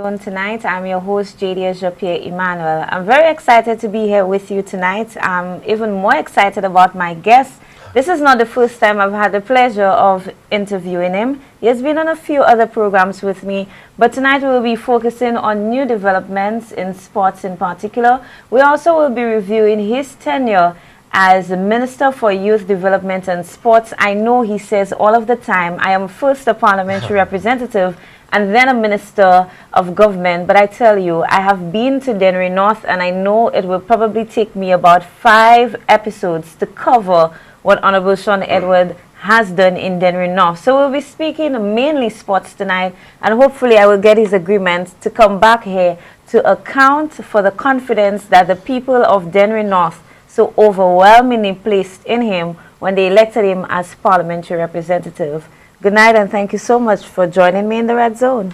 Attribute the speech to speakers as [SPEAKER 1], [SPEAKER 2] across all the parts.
[SPEAKER 1] Zone tonight. I'm your host, JD Jean-Pierre Emmanuel. I'm very excited to be here with you tonight. I'm even more excited about my guest. This is not the first time I've had the pleasure of interviewing him. He has been on a few other programs with me, but tonight we will be focusing on new developments in sports in particular. We also will be reviewing his tenure as Minister for Youth Development and Sports. I know he says all of the time, I am first a parliamentary representative and then a minister of government. But I tell you, I have been to Dennery North, and I know it will probably take me about 5 episodes to cover what Honorable Shawn Edward has done in Dennery North. So we'll be speaking mainly sports tonight, and hopefully I will get his agreement to come back here to account for the confidence that the people of Dennery North so overwhelmingly placed in him when they elected him as parliamentary representative. Good night, and thank you so much for joining me in the Red Zone.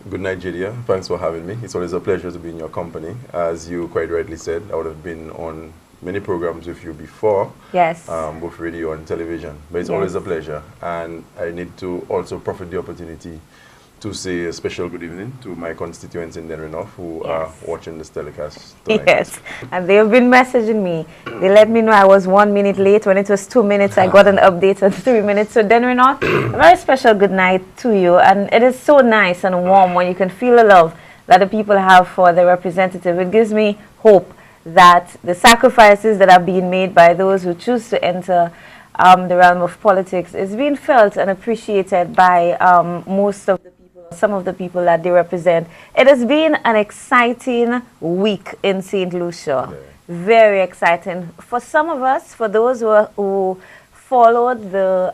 [SPEAKER 2] Good night, Julia. Thanks for having me. It's always a pleasure to be in your company. As you quite rightly said, I would have been on many programs with you before.
[SPEAKER 1] Yes.
[SPEAKER 2] Both radio and television. But it's always a pleasure. And I need to also profit the opportunity to say a special good evening to my constituents in Dennery North who are watching this telecast tonight.
[SPEAKER 1] Yes, and they've been messaging me. They let me know I was 1 minute late. When it was 2 minutes, I got an update on 3 minutes. So Dennery North, a very special good night to you. And it is so nice and warm when you can feel the love that the people have for their representative. It gives me hope that the sacrifices that are being made by those who choose to enter the realm of politics is being felt and appreciated by most of the some of the people that they represent. It has been an exciting week in St. Lucia. Very exciting. For some of us, for those who followed the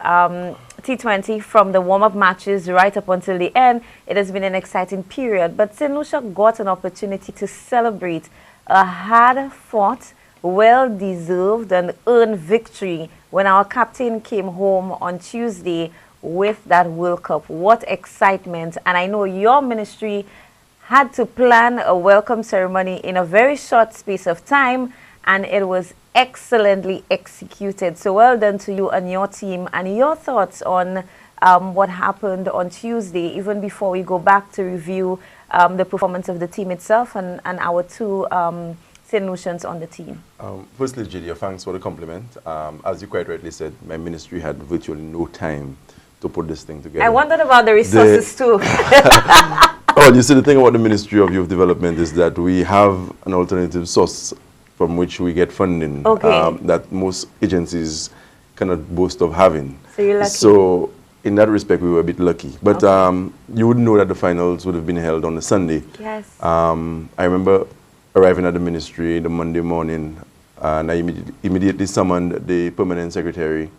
[SPEAKER 1] T20 from the warm-up matches right up until the end, it has been an exciting period. But St. Lucia got an opportunity to celebrate a hard-fought, well-deserved and earned victory when our captain came home on Tuesday with that World Cup. What excitement. And I know your ministry had to plan a welcome ceremony in a very short space of time, and it was excellently executed. So well done to you and your team. And your thoughts on what happened on Tuesday, even before we go back to review the performance of the team itself and our two St. Lucians on the team.
[SPEAKER 2] Firstly, Julia, thanks for the compliment. As you quite rightly said, my ministry had virtually no time to put this thing together.
[SPEAKER 1] I wondered about the resources too.
[SPEAKER 2] Oh, you see, the thing about the Ministry of Youth Development is that we have an alternative source from which we get funding that most agencies cannot boast of having.
[SPEAKER 1] So you're lucky.
[SPEAKER 2] So in that respect, we were a bit lucky. But you would know that the finals would have been held on a Sunday.
[SPEAKER 1] Yes.
[SPEAKER 2] I remember arriving at the ministry the Monday morning, and I immediately summoned the permanent secretary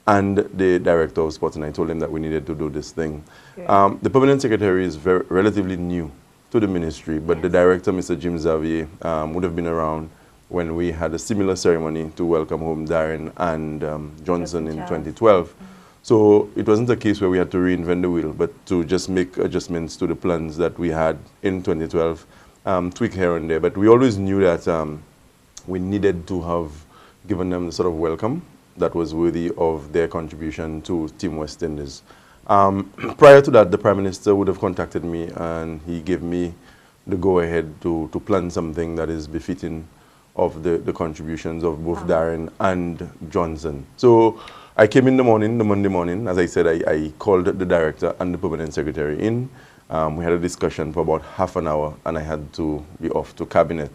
[SPEAKER 2] and the director of sports, and I told them that we needed to do this thing. The permanent secretary is relatively new to the ministry, but the director, Mr. Jim Xavier, would have been around when we had a similar ceremony to welcome home Darren and Johnson in 2012. So it wasn't a case where we had to reinvent the wheel, but to just make adjustments to the plans that we had in 2012, tweak here and there. But we always knew that we needed to have given them the sort of welcome that was worthy of their contribution to Team West Indies. Prior to that, the Prime Minister would have contacted me, and he gave me the go-ahead to plan something that is befitting of the contributions of both Darren and Johnson. So I came in the morning, the Monday morning. As I said, I called the director and the permanent secretary in. We had a discussion for about half an hour, and I had to be off to cabinet.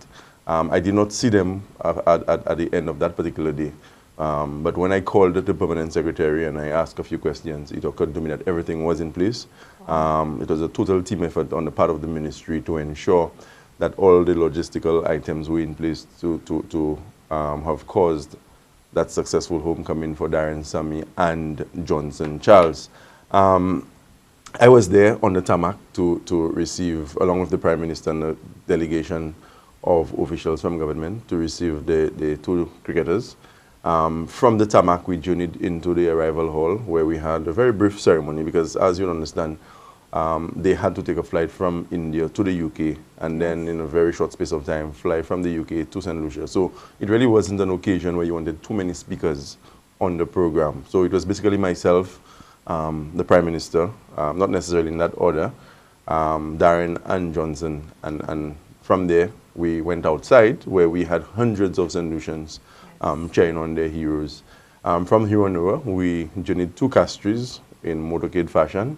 [SPEAKER 2] I did not see them at the end of that particular day. But when I called the permanent secretary and I asked a few questions, it occurred to me that everything was in place. It was a total team effort on the part of the ministry to ensure that all the logistical items were in place to have caused that successful homecoming for Darren Sammy and Johnson Charles. I was there on the tarmac to receive, along with the Prime Minister and the delegation of officials from government, to receive the 2 cricketers. From the tarmac, we journeyed into the arrival hall where we had a very brief ceremony because, as you understand, they had to take a flight from India to the UK and then in a very short space of time fly from the UK to St. Lucia. So it really wasn't an occasion where you wanted too many speakers on the program. So it was basically myself, the Prime Minister, not necessarily in that order, Darren and Johnson. And from there, we went outside where we had hundreds of St. Lucians cheering on their heroes. From here on over, we journeyed 2 castries in motorcade fashion.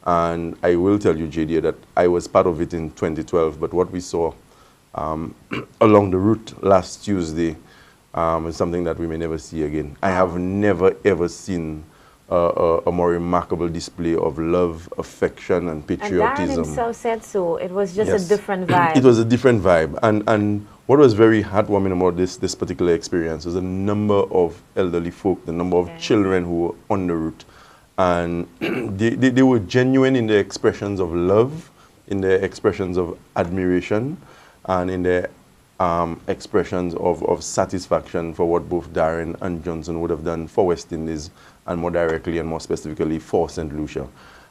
[SPEAKER 2] And I will tell you, JD, that I was part of it in 2012, but what we saw along the route last Tuesday is something that we may never see again. I have never, ever seen a more remarkable display of love, affection, and patriotism.
[SPEAKER 1] And Darren himself said so. It was just a different vibe.
[SPEAKER 2] It was a different vibe. And what was very heartwarming about this particular experience was the number of elderly folk, the number of children who were on the route. And they were genuine in their expressions of love, in their expressions of admiration, and in their expressions of satisfaction for what both Darren and Johnson would have done for West Indies, and more directly and more specifically for St. Lucia.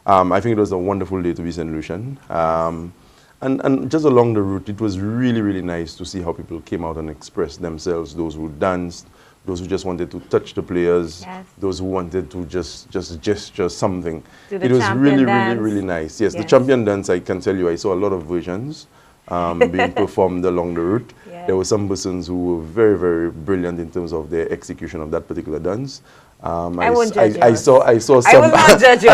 [SPEAKER 2] I think it was a wonderful day to be St. Lucian. And just along the route, it was really, really nice to see how people came out and expressed themselves, those who danced, those who just wanted to touch the players, those who wanted to just gesture something. It was really, really, really nice. Yes, the champion dance, I can tell you, I saw a lot of versions being performed along the route. There were some persons who were very, very brilliant in terms of their execution of that particular dance.
[SPEAKER 1] I won't judge you.
[SPEAKER 2] I saw some.
[SPEAKER 1] I will not judge you.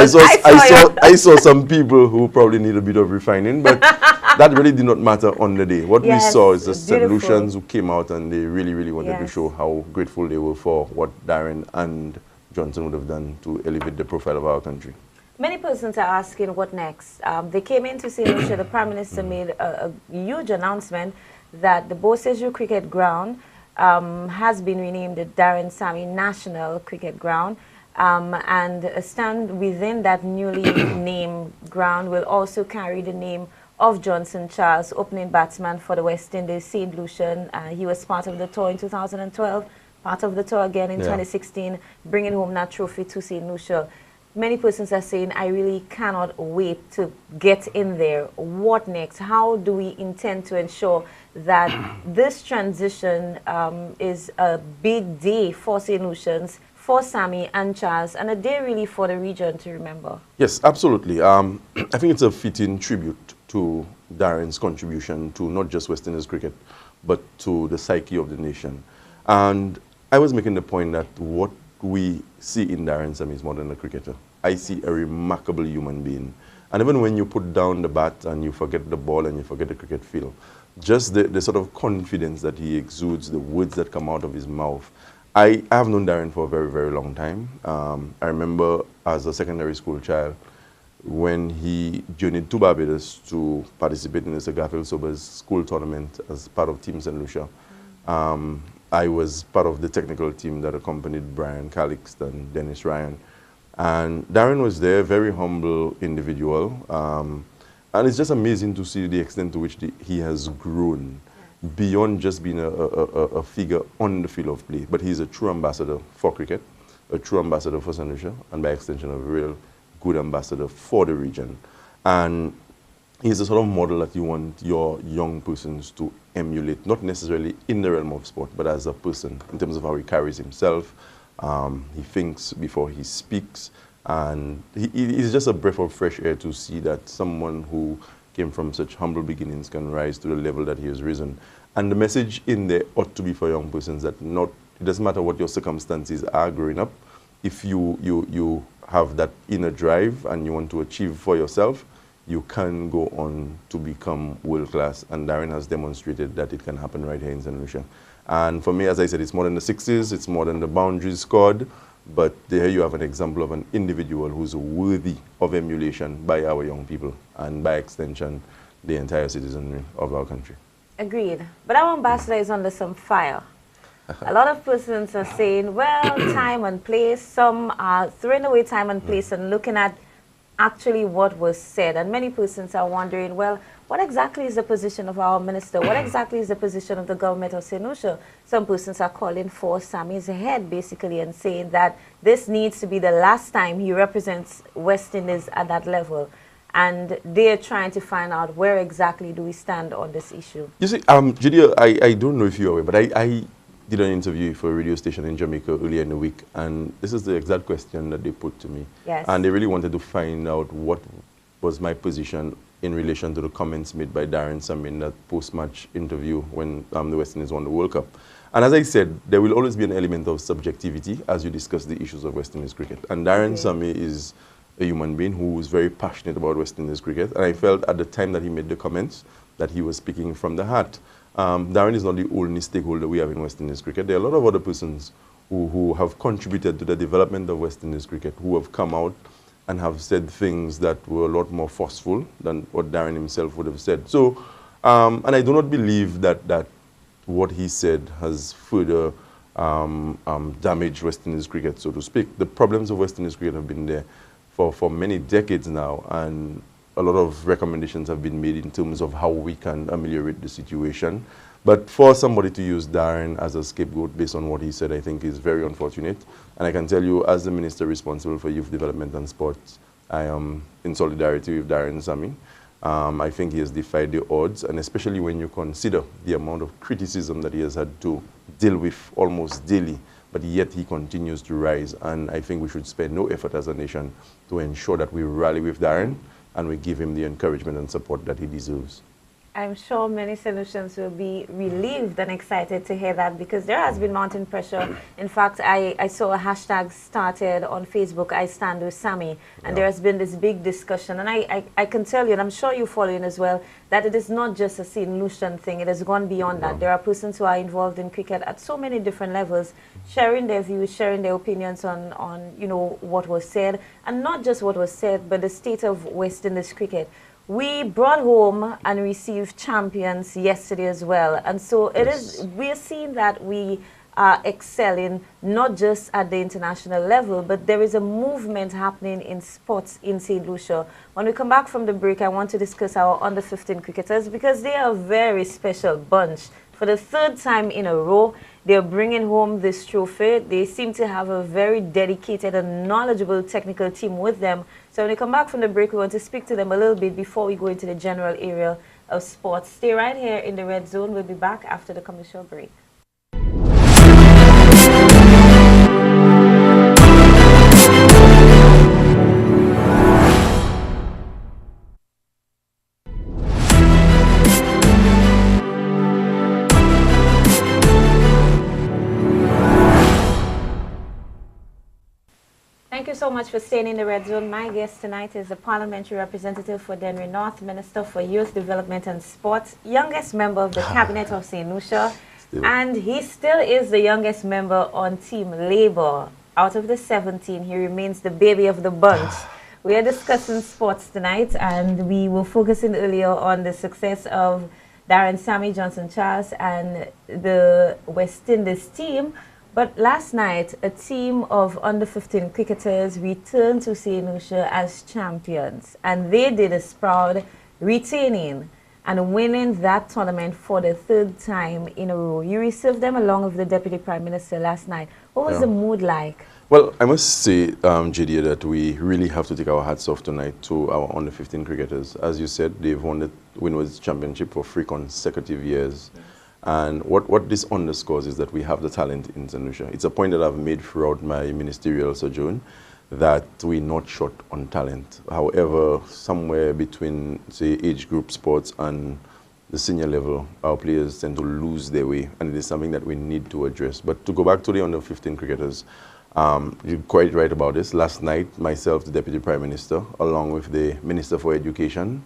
[SPEAKER 2] I saw some people who probably need a bit of refining, but that really did not matter on the day. What we saw is the St. Lucians who came out and they really, really wanted to show how grateful they were for what Darren and Johnson would have done to elevate the profile of our country.
[SPEAKER 1] Many persons are asking what next. They came in to St. Lucia. The Prime Minister made a huge announcement that the Boseju Cricket Ground has been renamed the Darren Sammy National Cricket Ground, and a stand within that newly named ground will also carry the name of Johnson Charles, opening batsman for the West Indies, St. Lucian. He was part of the tour in 2012, part of the tour again in 2016, bringing home that trophy to St. Lucia. Many persons are saying, I really cannot wait to get in there. What next? How do we intend to ensure that this transition is a big day for St. Lucians, for Sammy and Charles, and a day really for the region to remember?
[SPEAKER 2] Yes, absolutely. I think it's a fitting tribute to Darren's contribution to not just West Indies cricket, but to the psyche of the nation. And I was making the point that what we see in Darren Sammy is more than a cricketer. I see a remarkable human being. And even when you put down the bat and you forget the ball and you forget the cricket field, just the sort of confidence that he exudes, the words that come out of his mouth. I have known Darren for a very, very long time. I remember as a secondary school child when he journeyed to Barbados to participate in the Sir Garfield Sobers school tournament as part of Team St. Lucia. I was part of the technical team that accompanied Brian Calix and Dennis Ryan. And Darren was there, very humble individual. And it's just amazing to see the extent to which he has grown beyond just being a figure on the field of play. But he's a true ambassador for cricket, a true ambassador for St. Lucia, and by extension, a real good ambassador for the region. And he's the sort of model that you want your young persons to emulate, not necessarily in the realm of sport, but as a person, in terms of how he carries himself. He thinks before he speaks, and it's just a breath of fresh air to see that someone who came from such humble beginnings can rise to the level that he has risen. And the message in there ought to be for young persons that it doesn't matter what your circumstances are growing up, if you have that inner drive and you want to achieve for yourself, you can go on to become world-class. And Darren has demonstrated that it can happen right here in St. Lucia. And for me, as I said, it's more than the sixes, it's more than the boundaries scored, but there you have an example of an individual who's worthy of emulation by our young people and by extension, the entire citizenry of our country.
[SPEAKER 1] Agreed. But our ambassador is under some fire. A lot of persons are saying, well, time and place. Some are throwing away time and place and looking at actually what was said. And many persons are wondering, well, what exactly is the position of our minister? What exactly is the position of the government of St. Lucia? Some persons are calling for Sammy's head, basically, and saying that this needs to be the last time he represents West Indies at that level. And they're trying to find out where exactly do we stand on this issue. You
[SPEAKER 2] see, Julia, I don't know if you're aware, but I did an interview for a radio station in Jamaica earlier in the week, and this is the exact question that they put to me.
[SPEAKER 1] Yes.
[SPEAKER 2] And they really wanted to find out what was my position in relation to the comments made by Darren Sammy in that post-match interview when the West Indies won the World Cup. And as I said, there will always be an element of subjectivity as you discuss the issues of West Indies cricket. And Darren Sammy is a human being who is very passionate about West Indies cricket. And I felt at the time that he made the comments that he was speaking from the heart. Darren is not the only stakeholder we have in West Indies cricket. There are a lot of other persons who have contributed to the development of West Indies cricket, who have come out and have said things that were a lot more forceful than what Darren himself would have said. So, and I do not believe that what he said has further damaged West Indies cricket, so to speak. The problems of West Indies cricket have been there for many decades now, and a lot of recommendations have been made in terms of how we can ameliorate the situation. But for somebody to use Darren as a scapegoat based on what he said, I think is very unfortunate. And I can tell you, as the Minister responsible for youth development and sports, I am in solidarity with Darren Sammy. I think he has defied the odds, and especially when you consider the amount of criticism that he has had to deal with almost daily, but yet he continues to rise. And I think we should spare no effort as a nation to ensure that we rally with Darren and we give him the encouragement and support that he deserves.
[SPEAKER 1] I'm sure many solutions will be relieved and excited to hear that, because there has been mounting pressure. In fact, I saw a hashtag started on Facebook, I stand with Sammy, and there has been this big discussion. And I can tell you, and I'm sure you're following as well, that it is not just a St. Lucian thing. It has gone beyond that. There are persons who are involved in cricket at so many different levels, sharing their views, sharing their opinions on you know, what was said, and not just what was said, but the state of West Indies cricket. We brought home and received champions yesterday as well. And so it is, we're seeing that we are excelling not just at the international level, but there is a movement happening in sports in St. Lucia. When we come back from the break, I want to discuss our under-15 cricketers, because they are a very special bunch. For the third time in a row, they're bringing home this trophy. They seem to have a very dedicated and knowledgeable technical team with them. So when we come back from the break, we want to speak to them a little bit before we go into the general area of sports. Stay right here in the Red Zone. We'll be back after the commercial break. Thank you so much for staying in the Red Zone. My guest tonight is the Parliamentary Representative for Dennery North, Minister for Youth Development and Sports, youngest member of the Cabinet of St. Lucia, and he still is the youngest member on Team Labour. Out of the 17, he remains the baby of the bunch. We are discussing sports tonight, and we were focusing earlier on the success of Darren Sammy, Johnson Charles, and the West Indies team. But last night, a team of under-15 cricketers returned to St. Lucia as champions. And they did us proud, retaining and winning that tournament for the third time in a row. You received them along with the Deputy Prime Minister last night. What was the mood like?
[SPEAKER 2] Well, I must say, JD, that we really have to take our hats off tonight to our under-15 cricketers. As you said, they've won the Winners' Championship for 3 consecutive years. Yes. And what this underscores is that we have the talent in St. Lucia. It's a point that I've made throughout my ministerial sojourn, that we're not short on talent. However, somewhere between, say, age group sports and the senior level, our players tend to lose their way, and it is something that we need to address. But to go back to the under-15 cricketers, you're quite right about this. Last night, myself, the Deputy Prime Minister, along with the Minister for Education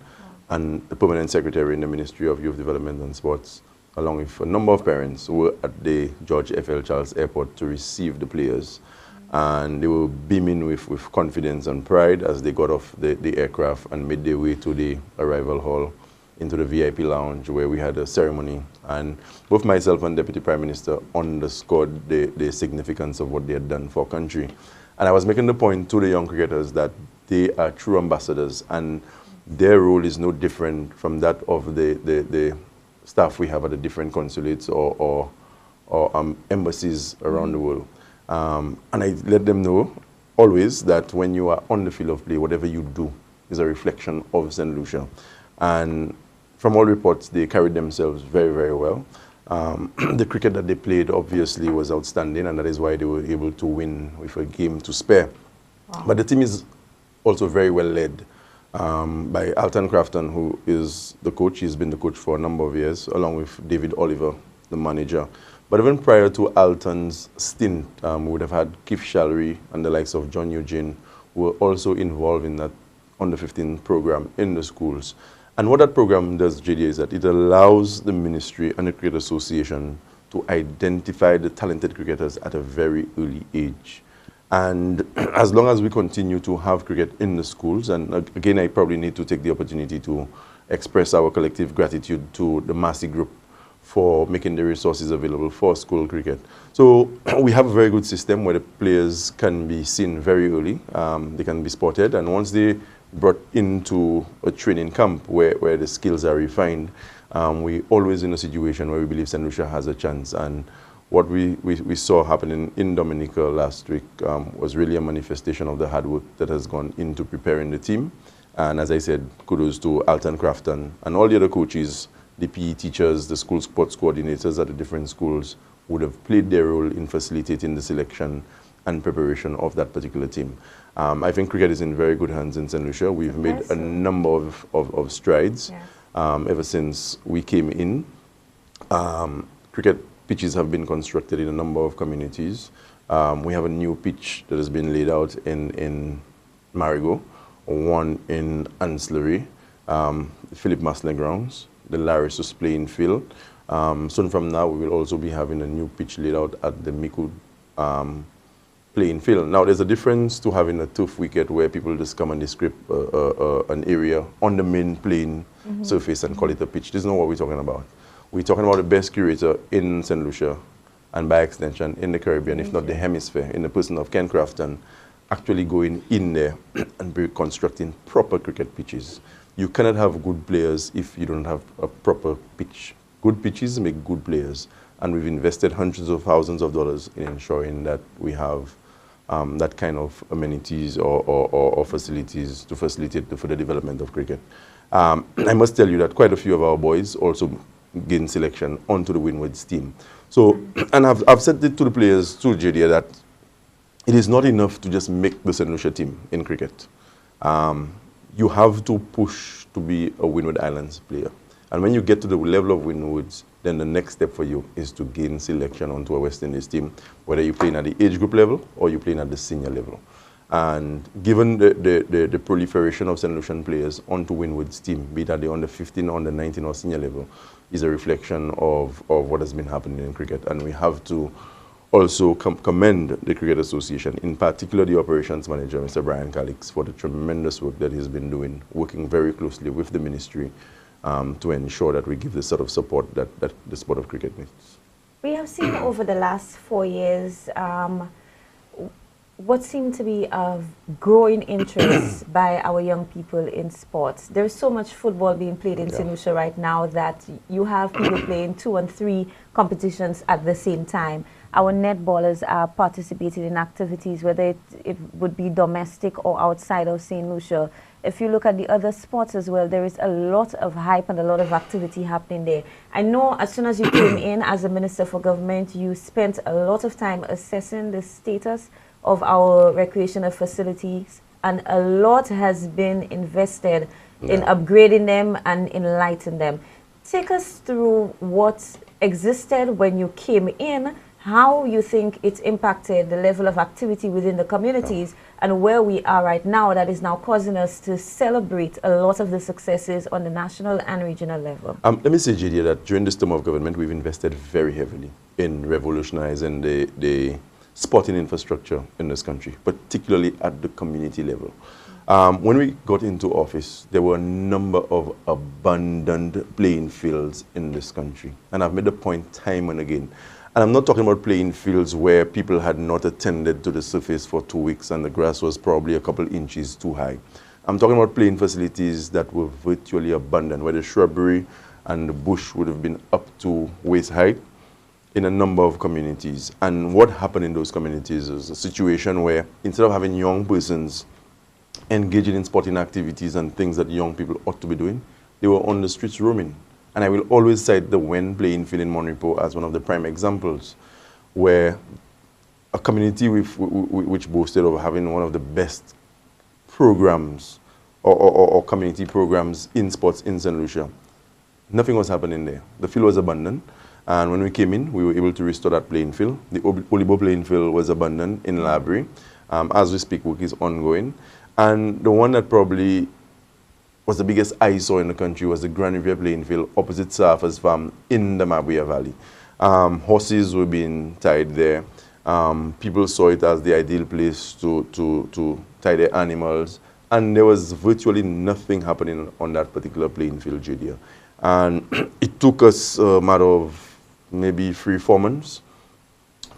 [SPEAKER 2] and the Permanent Secretary in the Ministry of Youth Development and Sports, along with a number of parents who were at the George F.L. Charles Airport to receive the players. And they were beaming with confidence and pride as they got off the aircraft and made their way to the arrival hall, into the VIP lounge where we had a ceremony. And both myself and Deputy Prime Minister underscored the significance of what they had done for our country. And I was making the point to the young cricketers that they are true ambassadors, and their role is no different from that of the staff we have at the different consulates or embassies around the world. And I let them know always that when you are on the field of play, whatever you do is a reflection of St. Lucia. And from all reports, they carried themselves very, very well. The cricket that they played obviously was outstanding, and that is why they were able to win with a game to spare. Wow. But the team is also very well led. by Alton Crafton, who is the coach. He's been the coach for a number of years, along with David Oliver, the manager. But even prior to Alton's stint, we would have had Keith Shallery and the likes of John Eugene, who were also involved in that under 15 program in the schools. And what that program does, JD, is that it allows the ministry and the Cricket Association to identify the talented cricketers at a very early age. And as long as we continue to have cricket in the schools, and again, I probably need to take the opportunity to express our collective gratitude to the Massey Group for making the resources available for school cricket. So we have a very good system where the players can be seen very early. They can be spotted, and once they brought into a training camp where the skills are refined, we always in a situation where we believe St. Lucia has a chance. And what we saw happening in Dominica last week was really a manifestation of the hard work that has gone into preparing the team. And as I said, kudos to Alton Crafton and all the other coaches, the PE teachers, the school sports coordinators at the different schools would have played their role in facilitating the selection and preparation of that particular team. I think cricket is in very good hands in St. Lucia. We've made a number of strides ever since we came in. Cricket pitches have been constructed in a number of communities. We have a new pitch that has been laid out in Marigot, one in Ancillary, Philip Masler grounds, the Larissus playing field. Soon from now, we will also be having a new pitch laid out at the Miku playing field. Now, there's a difference to having a turf wicket where people just come and describe an area on the main playing surface and call it a pitch. This is not what we're talking about. We're talking about the best curator in St. Lucia and by extension in the Caribbean, if not the hemisphere, in the person of Ken Crafton, actually going in there and constructing proper cricket pitches. You cannot have good players if you don't have a proper pitch. Good pitches make good players. And we've invested hundreds of thousands of dollars in ensuring that we have that kind of amenities or facilities to facilitate the further development of cricket. I must tell you that quite a few of our boys also gain selection onto the Windwards team. So, and I've said it to the players, to JD, that it is not enough to just make the St. Lucia team in cricket. You have to push to be a Windward Islands player. And when you get to the level of Windwards, then the next step for you is to gain selection onto a West Indies team, whether you're playing at the age group level or you're playing at the senior level. And given the proliferation of St. Lucian players onto Windward's team, be it at the under 15, under 19 or senior level, is a reflection of what has been happening in cricket. And we have to also commend the Cricket Association, in particular the operations manager, Mr. Brian Calix, for the tremendous work that he's been doing, working very closely with the ministry to ensure that we give the sort of support that the sport of cricket needs.
[SPEAKER 1] We have seen over the last 4 years what seemed to be of growing interest by our young people in sports. There's so much football being played in St. Lucia right now that you have people playing 2 and 3 competitions at the same time. Our netballers are participating in activities, whether it would be domestic or outside of St. Lucia. If you look at the other sports as well, there is a lot of hype and a lot of activity happening there. I know as soon as you came in as a Minister for Government, you spent a lot of time assessing the status of our recreational facilities, and a lot has been invested in upgrading them and enlightening them. Take us through what existed when you came in, how you think it's impacted the level of activity within the communities, and where we are right now that is now causing us to celebrate a lot of the successes on the national and regional level.
[SPEAKER 2] Let me say, JD, that during this term of government, we've invested very heavily in revolutionizing the sporting infrastructure in this country, particularly at the community level. When we got into office, there were a number of abandoned playing fields in this country. And I've made the point time and again. And I'm not talking about playing fields where people had not attended to the surface for 2 weeks and the grass was probably a couple inches too high. I'm talking about playing facilities that were virtually abandoned, where the shrubbery and the bush would have been up to waist height in a number of communities. And what happened in those communities is a situation where instead of having young persons engaging in sporting activities and things that young people ought to be doing, they were on the streets roaming. And I will always cite the Wen playing field in Monrepo as one of the prime examples, where a community which boasted of having one of the best programs or community programs in sports in St. Lucia. Nothing was happening there. The field was abandoned. And when we came in, we were able to restore that playing field. The volleyball playing field was abandoned in Labrie. As we speak, work is ongoing. And the one that probably was the biggest eyesore in the country was the Grand Riviere playing field opposite Surfers Farm in the Mabuya Valley. Horses were being tied there. People saw it as the ideal place to tie their animals. And there was virtually nothing happening on that particular playing field, Julia. And it took us a matter of maybe 3-4 months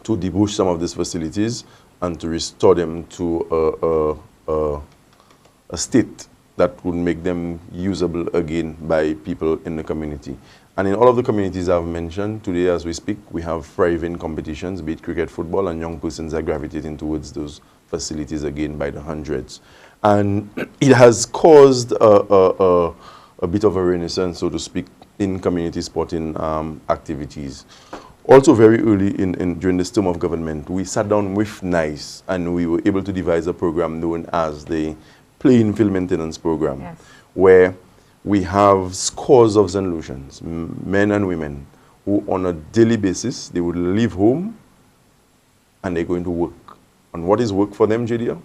[SPEAKER 2] to debush some of these facilities and to restore them to a state that would make them usable again by people in the community. And in all of the communities I've mentioned, today as we speak, we have thriving competitions, be it cricket, football, and young persons are gravitating towards those facilities again by the hundreds. And it has caused a bit of a renaissance, so to speak, in community sporting activities. Also very early during this term of government, we sat down with NICE and we were able to devise a program known as the Playing Field Maintenance Program, yes, where we have scores of St. Lucians, men and women, who on a daily basis, they would leave home and they're going to work. And what is work for them, Julia?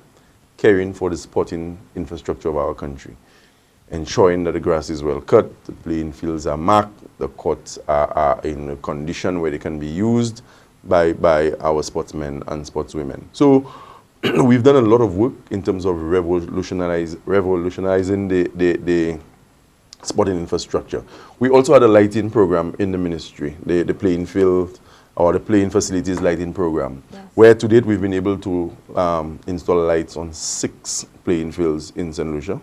[SPEAKER 2] Caring for the sporting infrastructure of our country, ensuring that the grass is well cut, the playing fields are marked, the courts are in a condition where they can be used by our sportsmen and sportswomen. So we've done a lot of work in terms of revolutionizing the sporting infrastructure. We also had a lighting program in the ministry, the playing field or the playing facilities lighting program, yes, where to date we've been able to install lights on 6 playing fields in St. Lucia.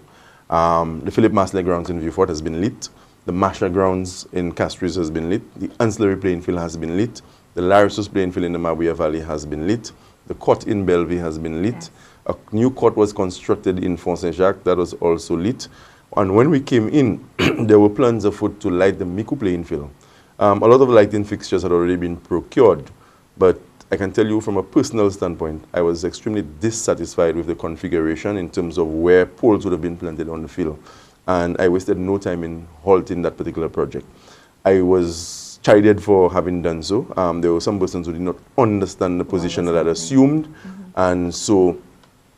[SPEAKER 2] The Philip Masley grounds in Vieux-Fort has been lit. The Masha grounds in Castries has been lit. The ancillary playing field has been lit. The Larissus playing field in the Mabuya Valley has been lit. The court in Bellevue has been lit. Yes. A new court was constructed in Fort Saint-Jacques that was also lit. And when we came in, there were plans afoot to light the Miku playing field. A lot of lighting fixtures had already been procured, but I can tell you from a personal standpoint, I was extremely dissatisfied with the configuration in terms of where poles would have been planted on the field. And I wasted no time in halting that particular project. I was chided for having done so. There were some persons who did not understand the position that I had assumed. And so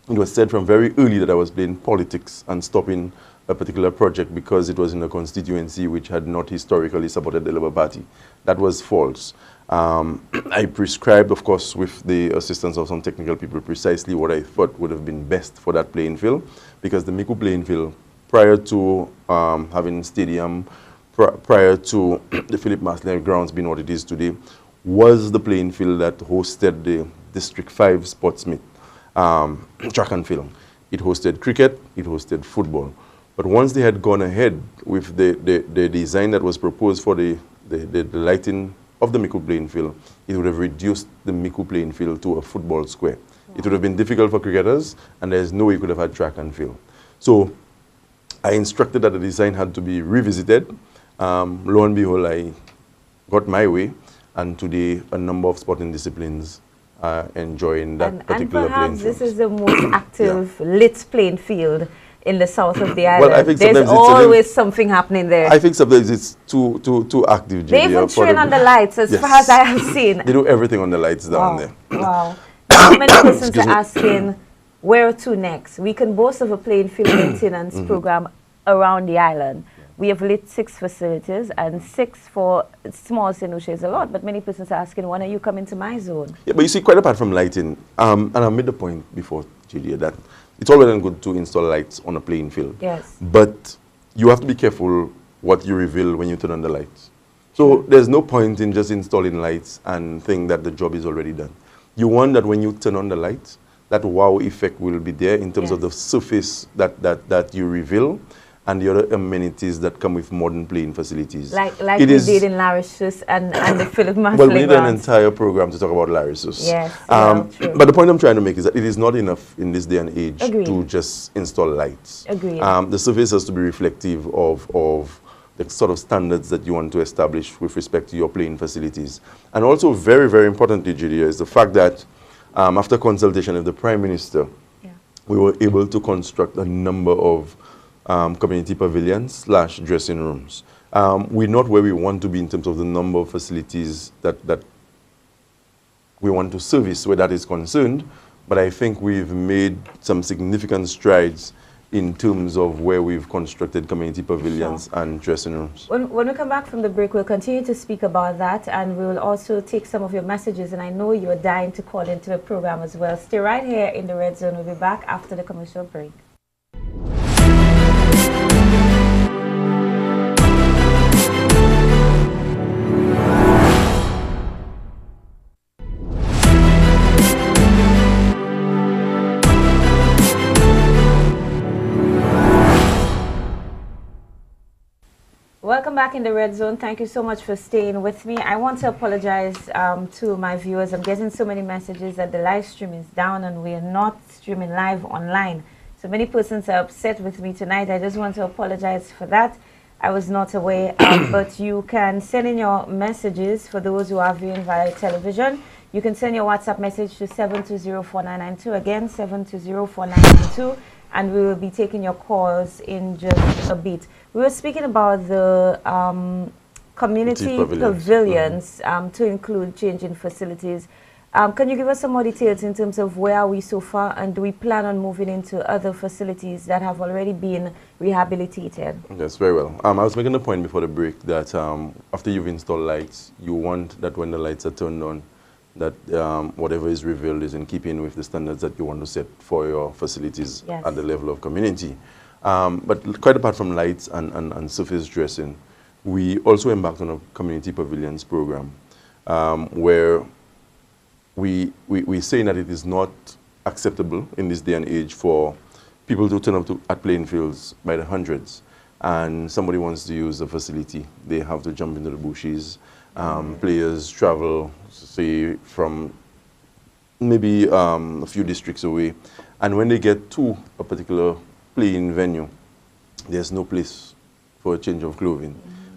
[SPEAKER 2] it was said from very early that I was playing politics and stopping a particular project because it was in a constituency which had not historically supported the Labour Party. That was false. I prescribed, of course, with the assistance of some technical people, precisely what I thought would have been best for that playing field, because the Miku playing field, prior to having stadium, prior to the Philip Masley grounds being what it is today, was the playing field that hosted the District 5 sports meet, track and field. It hosted cricket, it hosted football. But once they had gone ahead with the design that was proposed for the lighting of the Miku playing field, it would have reduced the Miku playing field to a football square. Wow. It would have been difficult for cricketers, and there's no way you could have had track and field. So I instructed that the design had to be revisited. Lo and behold, I got my way, and today a number of sporting disciplines are enjoying that particular playing field. And
[SPEAKER 1] perhaps this is the most active lit playing field in the south of the island.
[SPEAKER 2] Well, I think
[SPEAKER 1] there's always something happening there.
[SPEAKER 2] I think sometimes it's too active.
[SPEAKER 1] They even train on the lights, as far as I have seen.
[SPEAKER 2] They do everything on the lights down there.
[SPEAKER 1] Wow. How many persons are asking, where to next? We can boast of a playing field maintenance program around the island. We have lit 6 facilities, and 6 for small St. Lucia is a lot, but many persons are asking, when are you coming to my zone? Yeah,
[SPEAKER 2] but you see, quite apart from lighting, and I made the point before, Julia, that it's all well and good to install lights on a playing field.
[SPEAKER 1] Yes.
[SPEAKER 2] But you have to be careful what you reveal when you turn on the lights. So there's no point in just installing lights and think that the job is already done. You want that when you turn on the lights, that wow effect will be there in terms of the surface that you reveal, and the other amenities that come with modern playing facilities.
[SPEAKER 1] Like we did in Larissus and the Philip Masley
[SPEAKER 2] Well, we need an entire program to talk about Larissus.
[SPEAKER 1] Yes,
[SPEAKER 2] but the point I'm trying to make is that it is not enough in this day and age to just install lights.
[SPEAKER 1] Agreed.
[SPEAKER 2] The surface has to be reflective of the sort of standards that you want to establish with respect to your playing facilities. And also very, very importantly, Julia, is the fact that after consultation with the Prime Minister, we were able to construct a number of community pavilions / dressing rooms. We're not where we want to be in terms of the number of facilities that we want to service where that is concerned, but I think we've made some significant strides in terms of where we've constructed community pavilions and dressing rooms.
[SPEAKER 1] When we come back from the break, we'll continue to speak about that, and we will also take some of your messages, and I know you're dying to call into the program as well. Stay right here in the Red Zone. We'll be back after the commercial break. Welcome back in the Red Zone. Thank you so much for staying with me. I want to apologize to my viewers. I'm getting so many messages that the live stream is down and we are not streaming live online. So many persons are upset with me tonight. I just want to apologize for that. I was not aware, but you can send in your messages for those who are viewing via television. You can send your WhatsApp message to 7204992. Again, 7204992. And we will be taking your calls in just a bit. We were speaking about the community pavilions to include changing facilities. Can you give us some more details in terms of where are we so far, and do we plan on moving into other facilities that have already been rehabilitated?
[SPEAKER 2] Yes, very well. I was making a point before the break that after you've installed lights, you want that when the lights are turned on, that whatever is revealed is in keeping with the standards that you want to set for your facilities at the level of community. But quite apart from lights and surface dressing, we also embarked on a community pavilions program where we're saying that it is not acceptable in this day and age for people to turn up at playing fields by the hundreds, and somebody wants to use the facility. They have to jump into the bushes. Players travel, say, from maybe a few districts away, and when they get to a particular playing venue, there's no place for a change of clothing.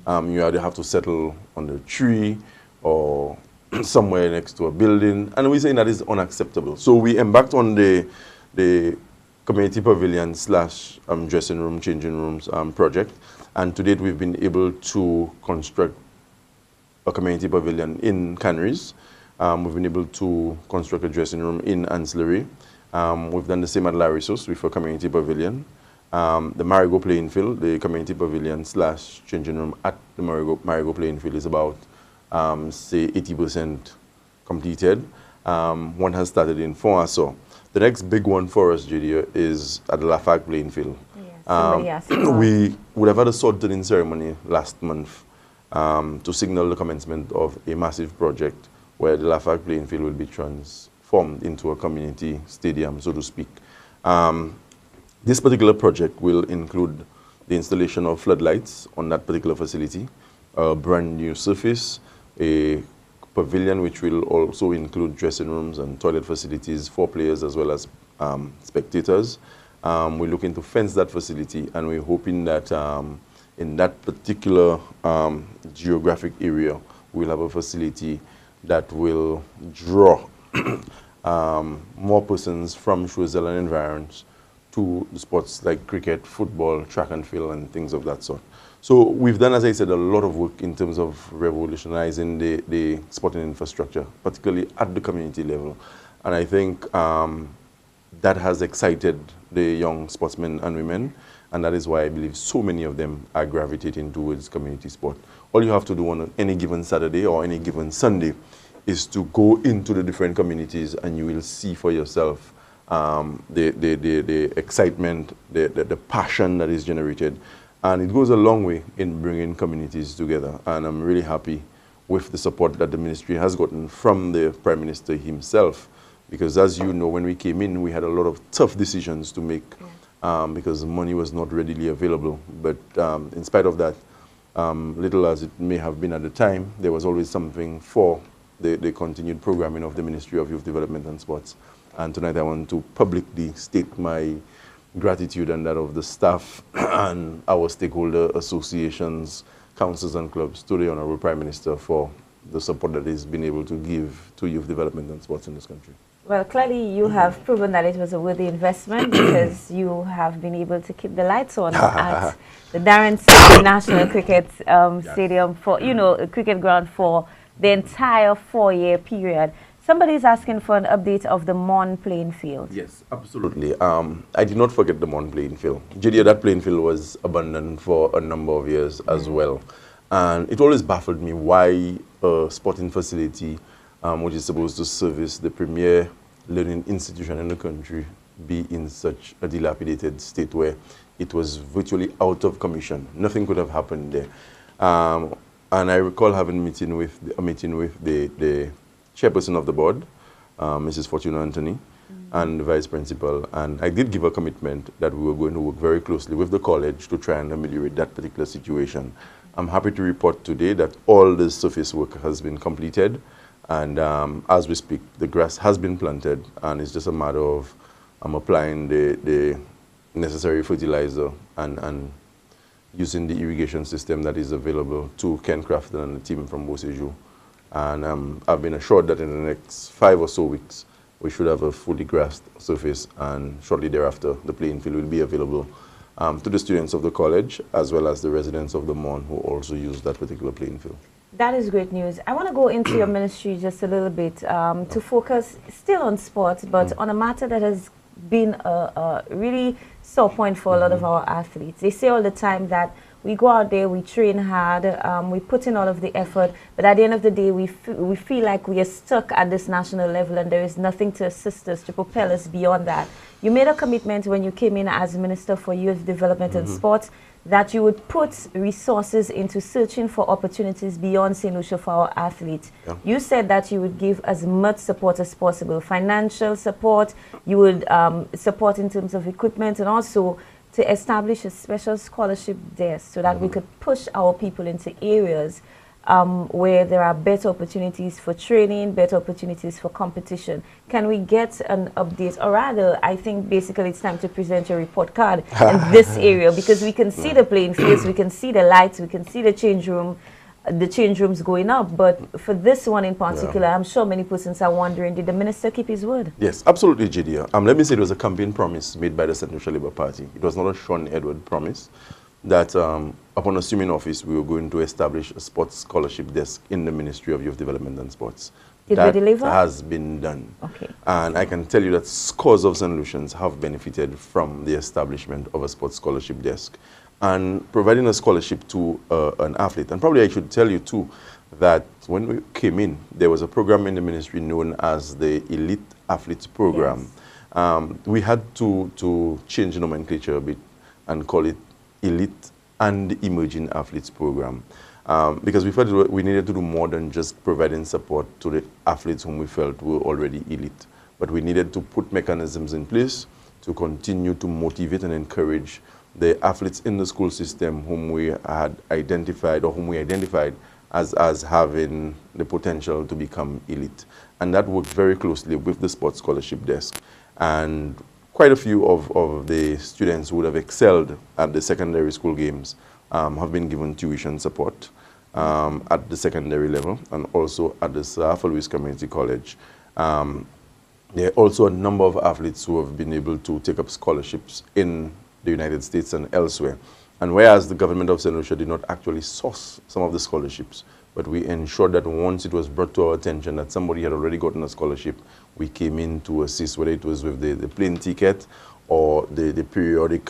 [SPEAKER 2] You either have to settle on the tree or somewhere next to a building, and we're saying that is unacceptable. So we embarked on the community pavilion / dressing room, changing rooms project, and to date we've been able to construct a community pavilion in Canneries. We've been able to construct a dressing room in Ancillary. We've done the same at Larissos with a community pavilion. The Marigo playing field, the community pavilion / changing room at the Marigo playing field is about, say, 80% completed. One has started in Fontainebleau. The next big one for us, Julia, is at the Lafargue playing field. We would have had a sword turning ceremony last month to signal the commencement of a massive project where the Lafargue playing field will be transformed into a community stadium, so to speak. This particular project will include the installation of floodlights on that particular facility, a brand new surface, a pavilion which will also include dressing rooms and toilet facilities for players as well as spectators. We're looking to fence that facility, and we're hoping that in that particular geographic area, we'll have a facility that will draw more persons from Choiseul and environs to the sports like cricket, football, track and field, and things of that sort. So we've done, as I said, a lot of work in terms of revolutionizing the sporting infrastructure, particularly at the community level. And I think that has excited the young sportsmen and women, and that is why I believe so many of them are gravitating towards community sport. All you have to do on any given Saturday or any given Sunday is to go into the different communities, and you will see for yourself the excitement, the passion that is generated. And it goes a long way in bringing communities together. And I'm really happy with the support that the ministry has gotten from the Prime Minister himself. Because as you know, when we came in, we had a lot of tough decisions to make because money was not readily available. But in spite of that, little as it may have been at the time, there was always something for the continued programming of the Ministry of Youth Development and Sports. And tonight I want to publicly state my gratitude and that of the staff and our stakeholder associations, councils and clubs to the Honorable Prime Minister for the support that he's been able to give to youth development and sports in this country.
[SPEAKER 1] Well, clearly you have proven that it was a worthy investment because you have been able to keep the lights on at the Darren City National Cricket Stadium for, a cricket ground for the entire 4-year period. Somebody's asking for an update of the Mon playing field.
[SPEAKER 2] Yes, absolutely. I did not forget the Mon playing field. JD, that playing field was abandoned for a number of years as well. And it always baffled me why a sporting facility, which is supposed to service the premier learning institution in the country, be in such a dilapidated state where it was virtually out of commission. Nothing could have happened there. And I recall having a meeting with the chairperson of the board, Mrs. Fortuna Anthony, and the vice principal. And I did give a commitment that we were going to work very closely with the college to try and ameliorate that particular situation. I'm happy to report today that all the surface work has been completed. And as we speak, the grass has been planted, and it's just a matter of applying the necessary fertilizer and using the irrigation system that is available to Ken Crafton and the team from Boseju. And I've been assured that in the next 5 or so weeks, we should have a fully grassed surface, and shortly thereafter, the playing field will be available to the students of the college, as well as the residents of the Mon who also use that particular playing field.
[SPEAKER 1] That is great news. I want to go into your ministry just a little bit to focus still on sports, but on a matter that has been a really sore point for a lot of our athletes. They say all the time that we go out there, we train hard, we put in all of the effort, but at the end of the day, we feel like we are stuck at this national level and there is nothing to assist us, to propel us beyond that. You made a commitment when you came in as Minister for Youth Development and Sports that you would put resources into searching for opportunities beyond St. Lucia for our athletes. Yeah. You said that you would give as much support as possible, financial support, you would support in terms of equipment, and also to establish a special scholarship desk so that we could push our people into areas where there are better opportunities for training, better opportunities for competition. Can we get an update? Or rather, I think basically it's time to present your report card in this area, because we can see the playing fields, we can see the lights, we can see the change rooms going up. But for this one in particular, I'm sure many persons are wondering, did the minister keep his word?
[SPEAKER 2] Yes, absolutely, JD. Let me say it was a campaign promise made by the St. Lucia Labour Party. It was not a Shawn Edward promise that upon assuming office, we were going to establish a sports scholarship desk in the Ministry of Youth Development and Sports.
[SPEAKER 1] Did we deliver?
[SPEAKER 2] That has been done.
[SPEAKER 1] Okay.
[SPEAKER 2] And I can tell you that scores of St. Lucians have benefited from the establishment of a sports scholarship desk and providing a scholarship to an athlete. And probably I should tell you too that when we came in, there was a program in the ministry known as the Elite Athletes Program. Yes. We had to change the nomenclature a bit and call it Elite and Emerging Athletes Program, because we felt we needed to do more than just providing support to the athletes whom we felt were already elite, but we needed to put mechanisms in place to continue to motivate and encourage the athletes in the school system whom we had identified, or whom we identified as having the potential to become elite. And that worked very closely with the sports scholarship desk. And quite a few of the students who would have excelled at the secondary school games have been given tuition support at the secondary level and also at the Sir Arthur Lewis Community College. There are also a number of athletes who have been able to take up scholarships in the United States and elsewhere. And whereas the government of St. Lucia did not actually source some of the scholarships, but we ensured that once it was brought to our attention that somebody had already gotten a scholarship, we came in to assist, whether it was with the plane ticket or the periodic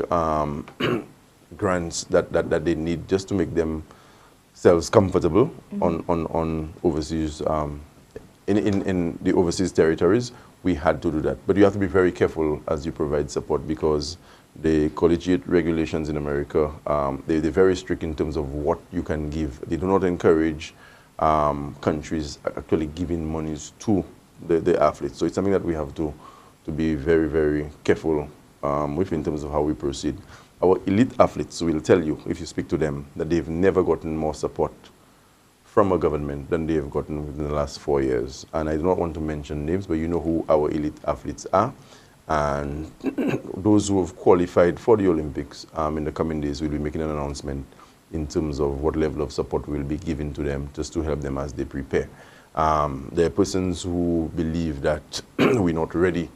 [SPEAKER 2] grants that they need just to make themselves comfortable on overseas, in the overseas territories. We had to do that. But you have to be very careful as you provide support, because the collegiate regulations in America, they're very strict in terms of what you can give. They do not encourage countries actually giving monies to the athletes. So it's something that we have to be very, very careful with in terms of how we proceed. Our elite athletes will tell you, if you speak to them, that they've never gotten more support from a government than they have gotten within the last 4 years. And I do not want to mention names, but you know who our elite athletes are. And those who have qualified for the Olympics in the coming days will be making an announcement in terms of what level of support we will be giving to them just to help them as they prepare. There are persons who believe that we're not ready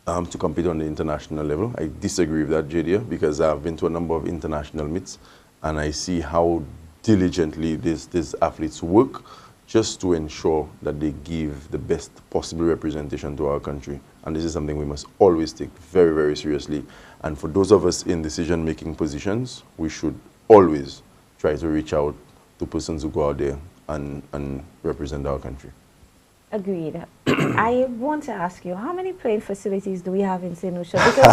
[SPEAKER 2] to compete on the international level. I disagree with that, Jadia, because I've been to a number of international meets and I see how diligently these athletes work just to ensure that they give the best possible representation to our country. And this is something we must always take very, very seriously. And for those of us in decision-making positions, we should always try to reach out to persons who go out there and represent our country.
[SPEAKER 1] Agreed. I want to ask you, how many playing facilities do we have in St. Lucia? Because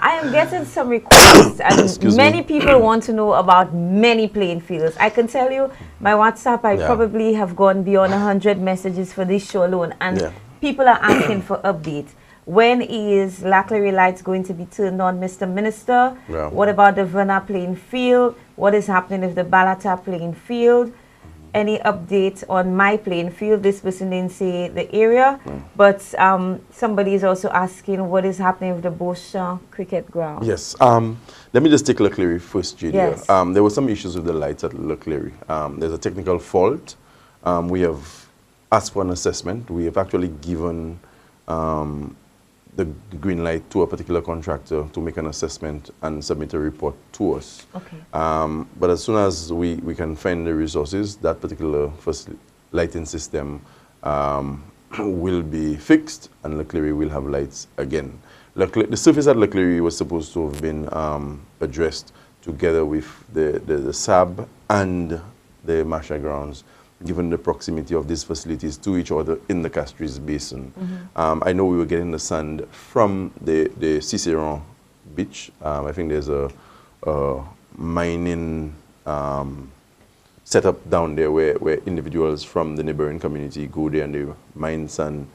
[SPEAKER 1] I am getting some requests and many people want to know about many playing fields. I can tell you, my WhatsApp, I probably have gone beyond 100 messages for this show alone, and people are asking for updates. When is Laclery Lights going to be turned on, Mr. Minister? Yeah. What about the Verna playing field? What is happening with the Balata playing field? Any update on my playing field? This person didn't say the area, but somebody is also asking what is happening with the Beauchamp cricket ground.
[SPEAKER 2] Yes. Let me just take Laclery first, Judy.
[SPEAKER 1] Yes.
[SPEAKER 2] There were some issues with the lights at Laclery. There's a technical fault. We have asked for an assessment. We have actually given the green light to a particular contractor to make an assessment and submit a report to us.
[SPEAKER 1] Okay.
[SPEAKER 2] But as soon as we can find the resources, that particular first lighting system will be fixed and Laclery will have lights again. The surface at Laclery was supposed to have been addressed together with the SAB and the Masha grounds, given the proximity of these facilities to each other in the Castries Basin. I know we were getting the sand from the Ciceron beach. I think there's a mining setup down there where individuals from the neighboring community go there and they mine sand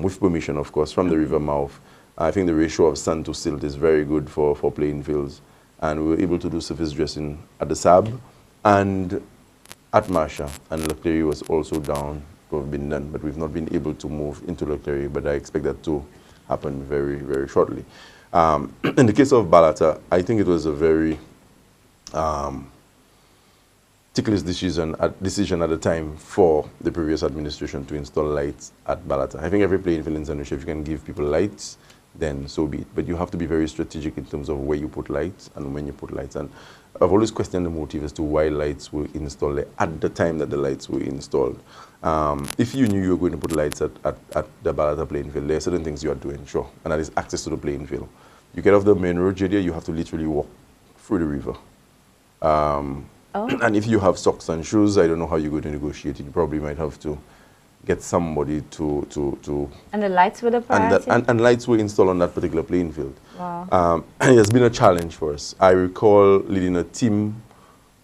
[SPEAKER 2] with permission, of course, from the river mouth. I think the ratio of sand to silt is very good for playing fields. And we were able to do surface dressing at the SAB and at Marsha, and Laclery was also down to have been done, but we've not been able to move into Laclery, but I expect that to happen very, very shortly. In the case of Balata, I think it was a very ticklish decision at the time for the previous administration to install lights at Balata. I think every playing field in St. Lucia, if you can give people lights, then so be it. But you have to be very strategic in terms of where you put lights and when you put lights. And I've always questioned the motive as to why lights were installed there at the time that the lights were installed. If you knew you were going to put lights at the Balata playing field, there are certain things you have to ensure, and that is access to the playing field. You get off the main road, JD, you have to literally walk through the river. And if you have socks and shoes, I don't know how you're going to negotiate it. You probably might have to get somebody to
[SPEAKER 1] And the lights were the priority?
[SPEAKER 2] And lights were installed on that particular playing field.
[SPEAKER 1] Wow.
[SPEAKER 2] It has been a challenge for us. I recall leading a team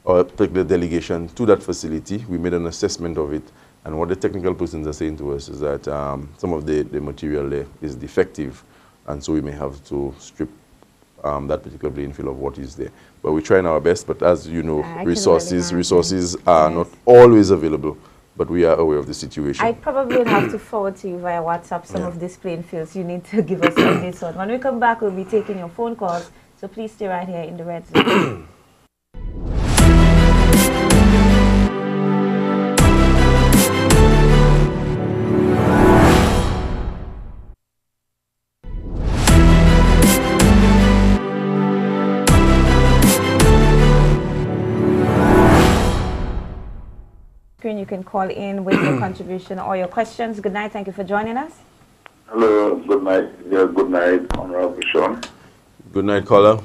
[SPEAKER 2] or a particular delegation to that facility. We made an assessment of it, and what the technical persons are saying to us is that some of the material there is defective, and so we may have to strip that particular playing field of what is there. But we're trying our best, but as you know, resources are not always available. But we are aware of the situation.
[SPEAKER 1] I probably would have to forward to you via WhatsApp some of these playing fields you need to give us updates on. When we come back, we'll be taking your phone calls, so please stay right here in the Red Zone. You can call in with your contribution or your questions. Good night. Thank you for joining us.
[SPEAKER 3] Hello. Good night. Yeah, good night, Honorable Shawn.
[SPEAKER 2] Good night, caller.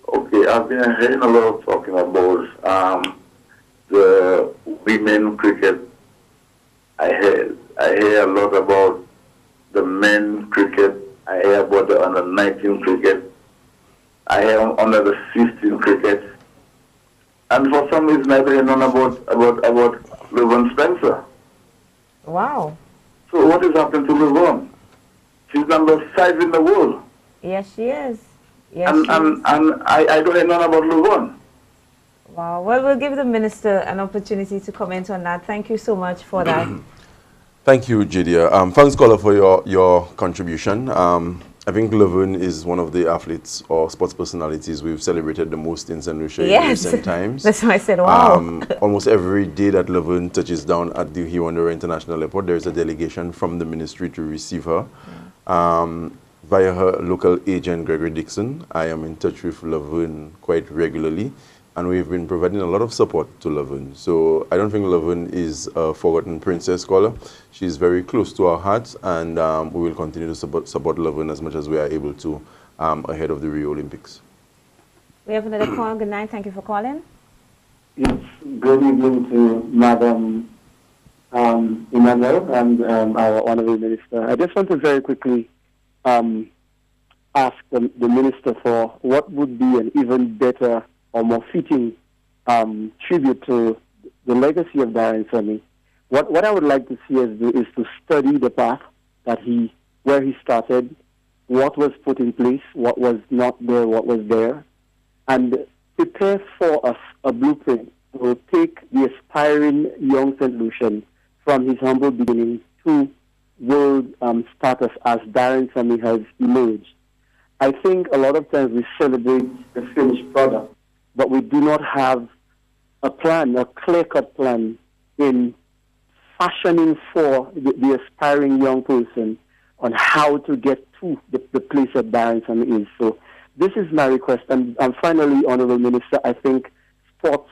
[SPEAKER 3] Okay, I've been hearing a lot of talking about the women cricket. I hear a lot about the men cricket. I hear about the under 19 cricket. I hear under the 15 cricket. And for some reason, I hear none about LeVon Spencer.
[SPEAKER 1] Wow.
[SPEAKER 3] So what is happening to LeVon? She's number 5 in the world.
[SPEAKER 1] Yes, she is. Yes,
[SPEAKER 3] and I don't hear none about LeVon.
[SPEAKER 1] Wow. Well, we'll give the minister an opportunity to comment on that. Thank you so much for that.
[SPEAKER 2] Thank you, Jadia. Thanks, caller, for your contribution. I think Laverne is one of the athletes or sports personalities we've celebrated the most in St. Lucia in recent times.
[SPEAKER 1] That's why I said, wow.
[SPEAKER 2] Almost every day that Laverne touches down at the Hiwandera International Airport, there is a delegation from the ministry to receive her. Via her local agent, Gregory Dixon, I am in touch with Laverne quite regularly, and we've been providing a lot of support to Laverne. So I don't think Laverne is a forgotten princess caller. She's very close to our hearts, and we will continue to support Laverne as much as we are able to ahead of the Rio Olympics.
[SPEAKER 1] We have another call. Good night. Thank you for calling.
[SPEAKER 4] Yes, good evening to Madam Emmanuel and our Honorable Minister. I just want to very quickly ask the Minister for what would be an even better or more fitting tribute to the legacy of Darren Sammy. What I would like to see is to study the path that where he started, what was put in place, what was not there, what was there, and prepare for us a blueprint to take the aspiring young St. Lucian from his humble beginnings to world status as Darren Sammy has emerged. I think a lot of times we celebrate the finished product, but we do not have a plan, a clear-cut plan in fashioning for the aspiring young person on how to get to the place that Darren Sammy is. So this is my request. And finally, Honorable Minister, I think sports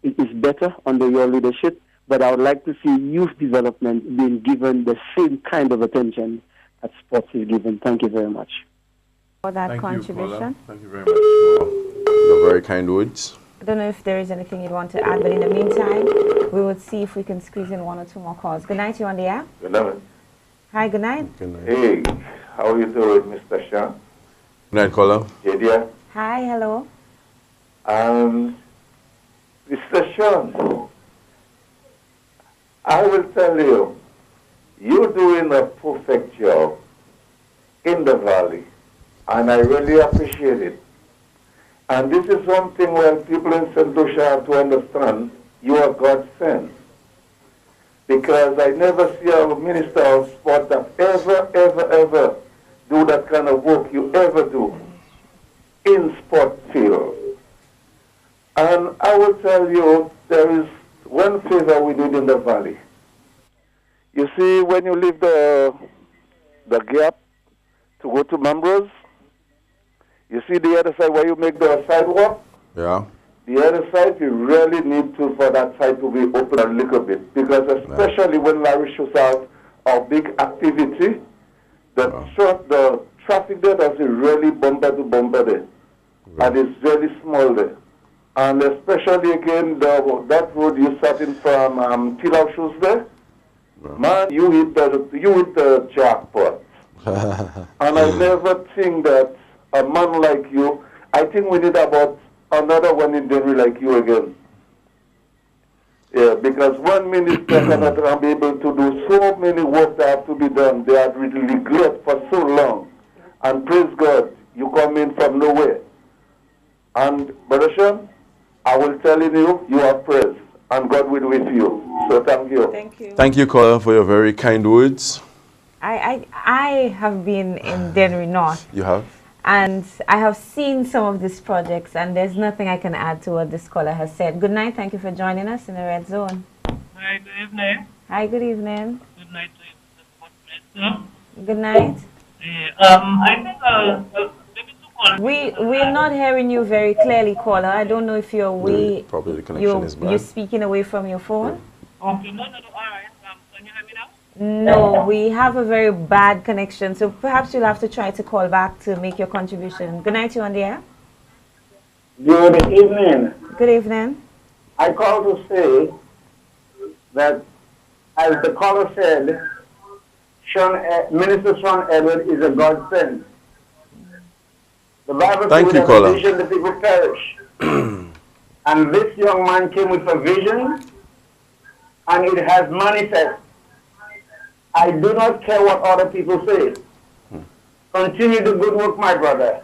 [SPEAKER 4] is better under your leadership, but I would like to see youth development being given the same kind of attention that sports is given. Thank you very much.
[SPEAKER 1] For that contribution.
[SPEAKER 2] Thank you very much for your very kind words.
[SPEAKER 1] I don't know if there is anything you'd want to add, but in the meantime, we would see if we can squeeze in one or two more calls. Good night, you on the air?
[SPEAKER 3] Good night.
[SPEAKER 1] Hi, good night.
[SPEAKER 2] Good night.
[SPEAKER 3] Hey, how are you doing, Mr. Shawn?
[SPEAKER 2] Good night, caller.
[SPEAKER 3] Hey, dear.
[SPEAKER 1] Hi, hello.
[SPEAKER 3] Mr. Shawn, I will tell you, you're doing a perfect job in the valley, and I really appreciate it. And this is something where people in St. Lucia have to understand, you are God's sent. Because I never see a minister of sport that ever do that kind of work you ever do in sport field. And I will tell you, there is one favor we did in the valley. You see, when you leave the gap to go to Members, you see the other side where you make the sidewalk?
[SPEAKER 2] Yeah.
[SPEAKER 3] The other side, you really need to, for that side to be open a little bit. Because especially when Larry shows out a big activity, the traffic there does really bumper to bumper there. Right. And it's really small there. And especially again, that road you're starting from Pilau Shoes there, man, you hit the jackpot. And I never think that a man like you, I think we need about another one in Denver like you again. Yeah, because one minister cannot be able to do so many work that have to be done. They are really neglected for so long. And praise God, you come in from nowhere. And Brother Shawn, I will tell you, you are praised, and God will be with you. So thank you.
[SPEAKER 1] Thank you.
[SPEAKER 2] Thank you, caller, for your very kind words.
[SPEAKER 1] I have been in Dennery North.
[SPEAKER 2] You have?
[SPEAKER 1] And I have seen some of these projects, and there's nothing I can add to what this caller has said. Good night. Thank you for joining us in the Red Zone.
[SPEAKER 5] Hi, good evening.
[SPEAKER 1] Hi, good evening.
[SPEAKER 5] Good night to you, Mr. Sports Minister.
[SPEAKER 1] Good night.
[SPEAKER 5] I think maybe two callers.
[SPEAKER 1] We're not hearing you very clearly, caller. I don't know if you're away.
[SPEAKER 2] Probably the connection is bad.
[SPEAKER 1] You're speaking away from your phone.
[SPEAKER 5] Okay, no, all right. Can you hear me now?
[SPEAKER 1] No, we have a very bad connection, so perhaps you'll have to try to call back to make your contribution. Good night, you on the air.
[SPEAKER 4] Good evening.
[SPEAKER 1] Good evening.
[SPEAKER 4] I call to say that, as the caller said, Minister Shawn Edward is a godsend. The Bible
[SPEAKER 2] Thank
[SPEAKER 4] says
[SPEAKER 2] you,
[SPEAKER 4] without
[SPEAKER 2] caller.
[SPEAKER 4] a vision the people perish. And this young man came with a vision, and it has manifested. I do not care what other people say. Continue the good work, my brother.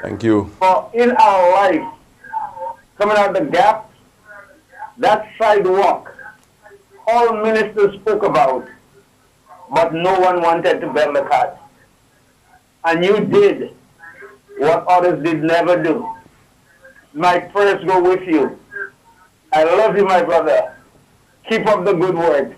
[SPEAKER 2] Thank you.
[SPEAKER 4] For in our life, coming out the gap, that sidewalk, all ministers spoke about, but no one wanted to bear the cut.
[SPEAKER 3] and you did what others did never do. My prayers go with you. I love you, my brother. Keep up the good work.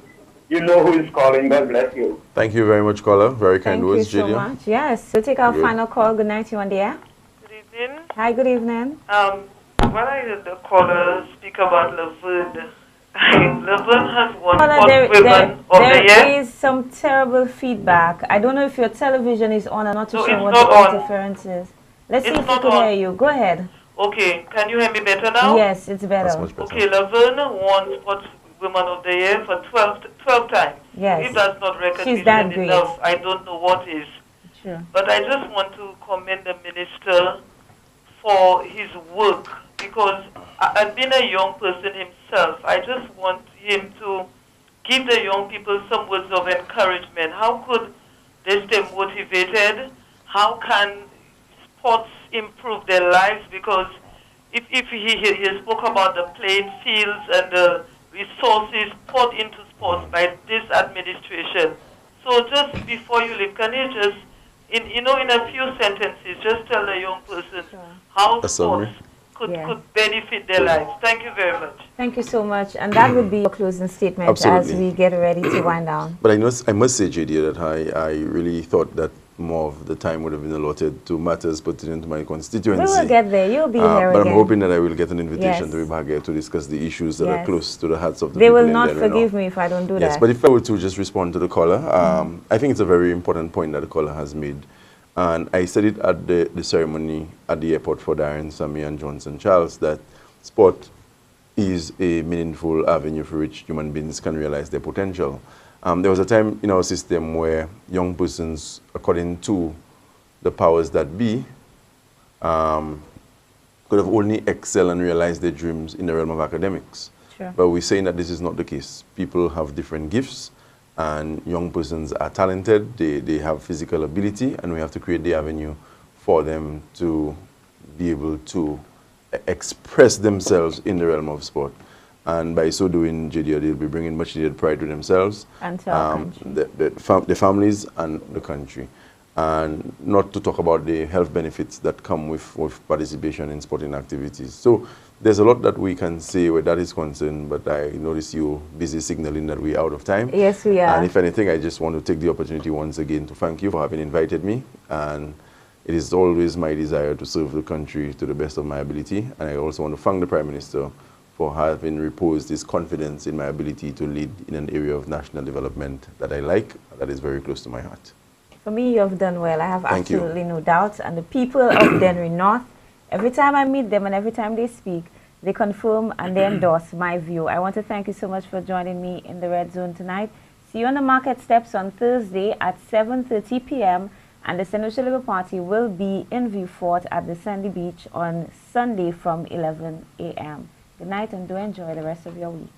[SPEAKER 3] You know who is calling. God bless you.
[SPEAKER 2] Thank you very much, caller. Very kind
[SPEAKER 1] Thank you
[SPEAKER 2] words,
[SPEAKER 1] so
[SPEAKER 2] Jadia.
[SPEAKER 1] much. Yes, we'll take our
[SPEAKER 2] Good.
[SPEAKER 1] final call. Good night, you on the air.
[SPEAKER 6] Good evening.
[SPEAKER 1] Hi, good evening.
[SPEAKER 6] When I heard the caller speak about Laverne, Laverne has won
[SPEAKER 1] Caller,
[SPEAKER 6] Sports Women of the Year.
[SPEAKER 1] there is some terrible feedback. I don't know if your television is on. I'm not too
[SPEAKER 6] No,
[SPEAKER 1] sure
[SPEAKER 6] it's
[SPEAKER 1] what
[SPEAKER 6] not
[SPEAKER 1] the
[SPEAKER 6] on.
[SPEAKER 1] interference is. Let's see
[SPEAKER 6] It's
[SPEAKER 1] if we
[SPEAKER 6] not
[SPEAKER 1] could
[SPEAKER 6] on.
[SPEAKER 1] hear you. Go ahead.
[SPEAKER 6] Okay, can you hear me better now?
[SPEAKER 1] Yes, it's better.
[SPEAKER 2] That's much better.
[SPEAKER 6] Okay, Laverne won Sports Women of the Year for 12 times.
[SPEAKER 1] Yes.
[SPEAKER 6] If that's not recognition
[SPEAKER 1] that great.
[SPEAKER 6] enough, I don't know what is.
[SPEAKER 1] Sure.
[SPEAKER 6] But I just want to commend the minister for his work, because and being a young person himself, I just want him to give the young people some words of encouragement. How could they stay motivated? How can sports improve their lives? Because if he spoke about the playing fields and the resources poured into sports by this administration. So just before you leave, can you just, in a few sentences, just tell the young person how
[SPEAKER 2] A
[SPEAKER 6] sports
[SPEAKER 2] summary.
[SPEAKER 6] could benefit their lives? Thank you very much.
[SPEAKER 1] Thank you so much. And that would be your closing statement as
[SPEAKER 2] Absolutely.
[SPEAKER 1] we get ready to wind down.
[SPEAKER 2] But I must say, JD, that I really thought that more of the time would have been allotted to matters pertinent to my constituency.
[SPEAKER 1] We will get there. You'll be here
[SPEAKER 2] but
[SPEAKER 1] again.
[SPEAKER 2] I'm hoping that I will get an invitation
[SPEAKER 1] Yes.
[SPEAKER 2] to be back here to discuss the issues that are
[SPEAKER 1] Yes.
[SPEAKER 2] close to the hearts of the
[SPEAKER 1] They
[SPEAKER 2] people
[SPEAKER 1] will
[SPEAKER 2] in
[SPEAKER 1] not
[SPEAKER 2] Denver
[SPEAKER 1] forgive
[SPEAKER 2] North.
[SPEAKER 1] me if I don't do
[SPEAKER 2] Yes,
[SPEAKER 1] that.
[SPEAKER 2] but if I were to just respond to the caller, I think it's a very important point that the caller has made. And I said it at the ceremony at the airport for Darren, Sammy, and Johnson Charles, that sport is a meaningful avenue for which human beings can realize their potential. There was a time in our system where young persons, according to the powers that be, could have only excel and realize their dreams in the realm of academics.
[SPEAKER 1] Sure.
[SPEAKER 2] But we're saying that this is not the case. People have different gifts, and young persons are talented, they have physical ability, and we have to create the avenue for them to be able to express themselves in the realm of sport. And by so doing, JD, they'll be bringing much needed pride to themselves,
[SPEAKER 1] And to our country.
[SPEAKER 2] the families and the country. And not to talk about the health benefits that come with participation in sporting activities. So there's a lot that we can say where that is concerned, but I notice you busy signaling that we're out of time.
[SPEAKER 1] Yes, we are.
[SPEAKER 2] And if anything, I just want to take the opportunity once again to thank you for having invited me. And it is always my desire to serve the country to the best of my ability. And I also want to thank the Prime Minister for having reposed his confidence in my ability to lead in an area of national development that I like, that is very close to my heart.
[SPEAKER 1] For me, you have done well. I have
[SPEAKER 2] Thank you.
[SPEAKER 1] absolutely no doubt. And the people of Denver North, every time I meet them and every time they speak, they confirm and they endorse my view. I want to thank you so much for joining me in the Red Zone tonight. See you on the market steps on Thursday at 7:30 p.m. And the St. Lucia Labour Party will be in View Fort at the Sandy Beach on Sunday from 11 a.m. Good night and do enjoy the rest of your week.